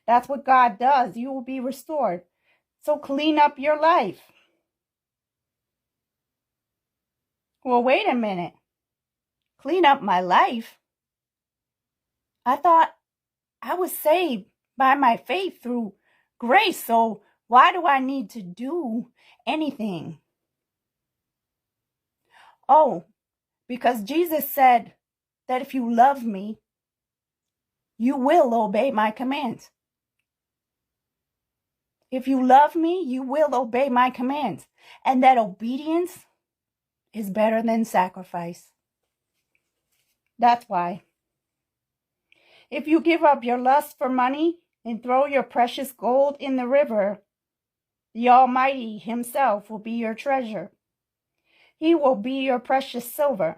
That's what God does. You will be restored. So clean up your life. Well, wait a minute. Clean up my life? I thought I was saved by my faith through grace. So why do I need to do anything? Oh, because Jesus said that if you love me, you will obey my commands. If you love me, you will obey my commands. And that obedience is better than sacrifice. That's why. If you give up your lust for money and throw your precious gold in the river, the Almighty Himself will be your treasure. He will be your precious silver.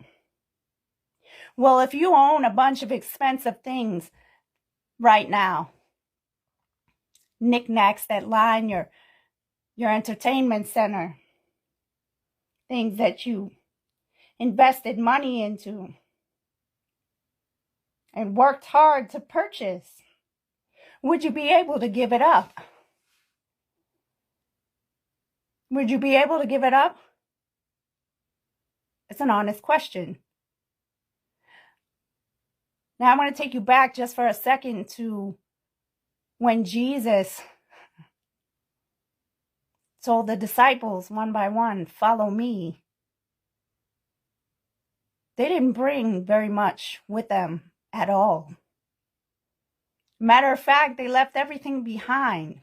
Well, if you own a bunch of expensive things right now, knickknacks that line your entertainment center, things that you invested money into and worked hard to purchase, would you be able to give it up? Would you be able to give it up? It's an honest question. Now I want to take you back just for a second to when Jesus told the disciples one by one, follow me. They didn't bring very much with them at all. Matter of fact, they left everything behind.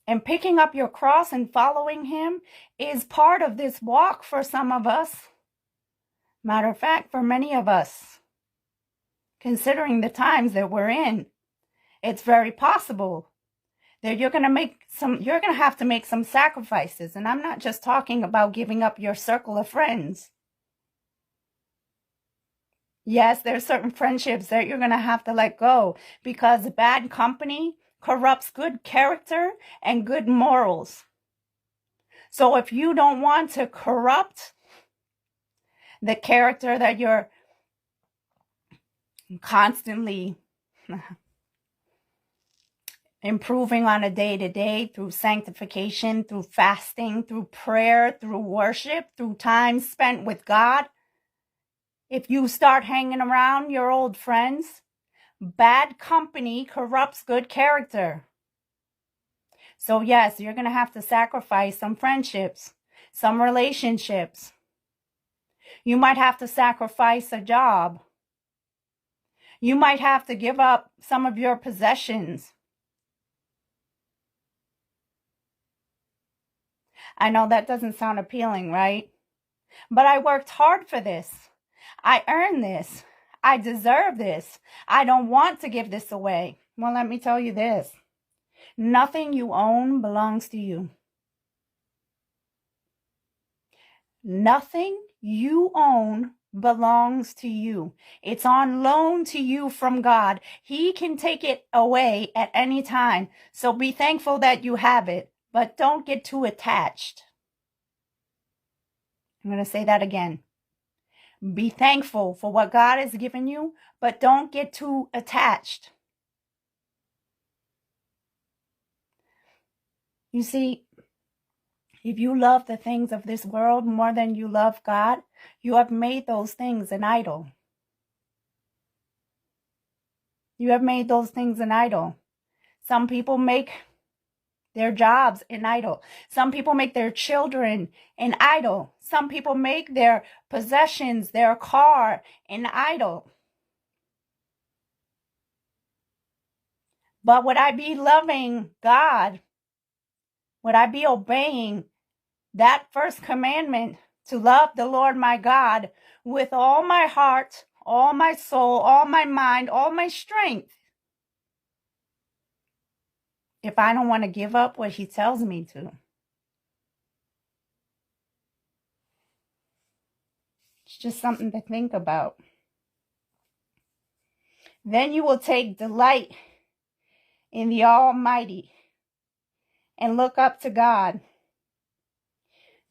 And picking up your cross and following Him is part of this walk for some of us. Matter of fact, for many of us, considering the times that we're in, it's very possible that you're going to have to make some sacrifices. And I'm not just talking about giving up your circle of friends. Yes, there's certain friendships that you're going to have to let go because bad company corrupts good character and good morals. So if you don't want to corrupt the character that you're constantly improving on a day-to-day through sanctification, through fasting, through prayer, through worship, through time spent with God, if you start hanging around your old friends, bad company corrupts good character. So yes, you're going to have to sacrifice some friendships, some relationships. You might have to sacrifice a job. You might have to give up some of your possessions. I know that doesn't sound appealing, right? But I worked hard for this. I earned this. I deserve this. I don't want to give this away. Well, let me tell you this. Nothing you own belongs to you. Nothing you own belongs to you. It's on loan to you from God. He can take it away at any time. So be thankful that you have it, but don't get too attached. I'm going to say that again. Be thankful for what God has given you, but don't get too attached. You see, if you love the things of this world more than you love God, you have made those things an idol. You have made those things an idol. Some people make their jobs an idol. Some people make their children an idol. Some people make their possessions, their car, an idol. But would I be loving God? Would I be obeying that first commandment to love the Lord my God with all my heart, all my soul, all my mind, all my strength, if I don't want to give up what He tells me to? It's just something to think about. Then you will take delight in the Almighty and look up to God.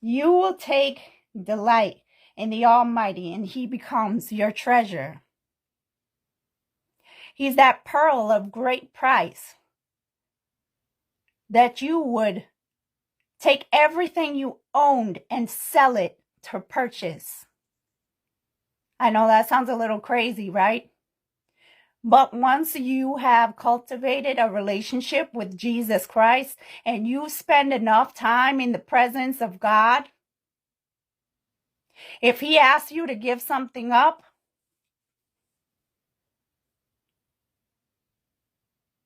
You will take delight in the Almighty and He becomes your treasure. He's that pearl of great price that you would take everything you owned and sell it to purchase. I know that sounds a little crazy, right? But once you have cultivated a relationship with Jesus Christ and you spend enough time in the presence of God, if he asks you to give something up,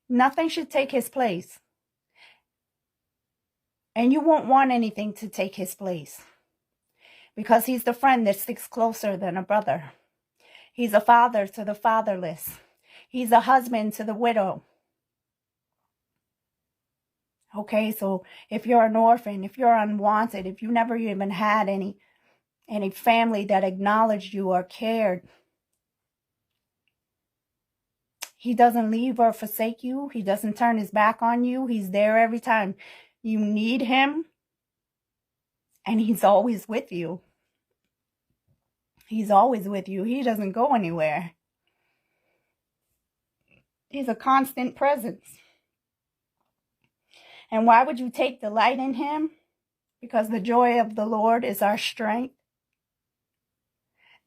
nothing should take his place. And you won't want anything to take his place, because he's the friend that sticks closer than a brother. He's a father to the fatherless. He's a husband to the widow. Okay, so if you're an orphan, if you're unwanted, if you never even had any family that acknowledged you or cared, he doesn't leave or forsake you. He doesn't turn his back on you. He's there every time you need him. And he's always with you. He's always with you. He doesn't go anywhere. He's a constant presence. And why would you take delight in him? Because the joy of the Lord is our strength.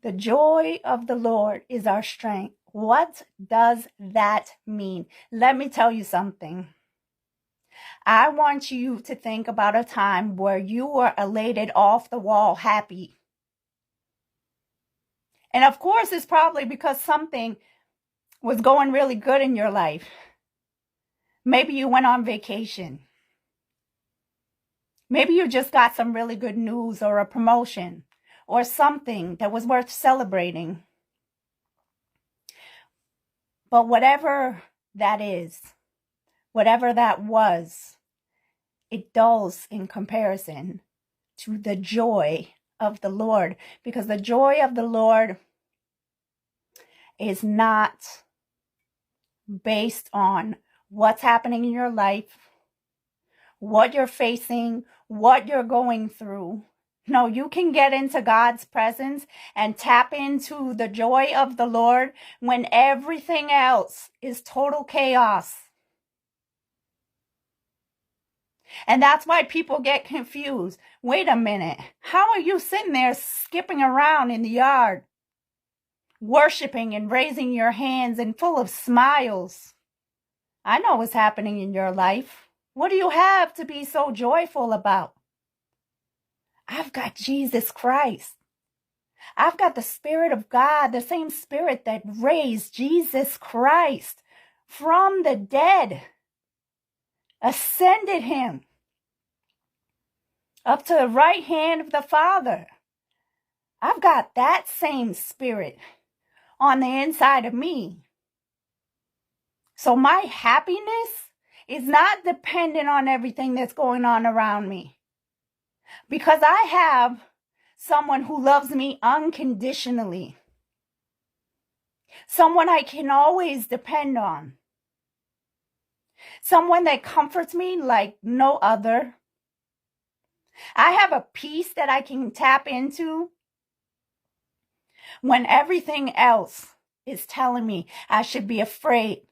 The joy of the Lord is our strength. What does that mean? Let me tell you something. I want you to think about a time where you were elated, off the wall, happy. And of course, it's probably because something was going really good in your life. Maybe you went on vacation. Maybe you just got some really good news or a promotion or something that was worth celebrating. But whatever that is, whatever that was, it dulls in comparison to the joy of the Lord, because the joy of the Lord is not based on what's happening in your life, what you're facing, what you're going through. No, you can get into God's presence and tap into the joy of the Lord when everything else is total chaos. And that's why people get confused. Wait a minute. How are you sitting there skipping around in the yard, worshiping and raising your hands and full of smiles? I know what's happening in your life. What do you have to be so joyful about? I've got Jesus Christ. I've got the Spirit of God, the same Spirit that raised Jesus Christ from the dead, ascended him up to the right hand of the Father. I've got that same Spirit on the inside of me. So my happiness is not dependent on everything that's going on around me, because I have someone who loves me unconditionally, someone I can always depend on, someone that comforts me like no other. I have a peace that I can tap into when everything else is telling me I should be afraid,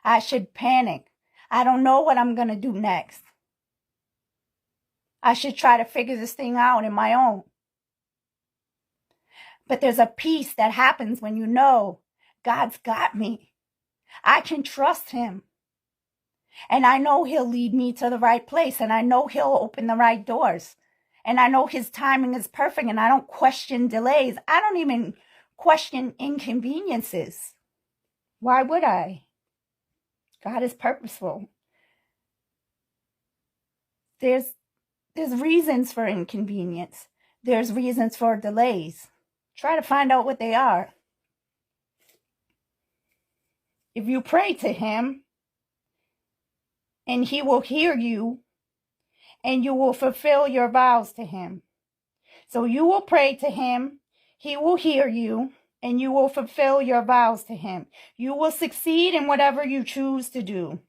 I should panic, I don't know what I'm going to do next, I should try to figure this thing out on my own. But there's a peace that happens when you know God's got me. I can trust him. And I know he'll lead me to the right place. And I know he'll open the right doors. And I know his timing is perfect. And I don't question delays. I don't even question inconveniences. Why would I? God is purposeful. There's reasons for inconvenience. There's reasons for delays. Try to find out what they are. If you pray to him, and he will hear you, and you will fulfill your vows to him. So you will pray to him, he will hear you, and you will fulfill your vows to him. You will succeed in whatever you choose to do.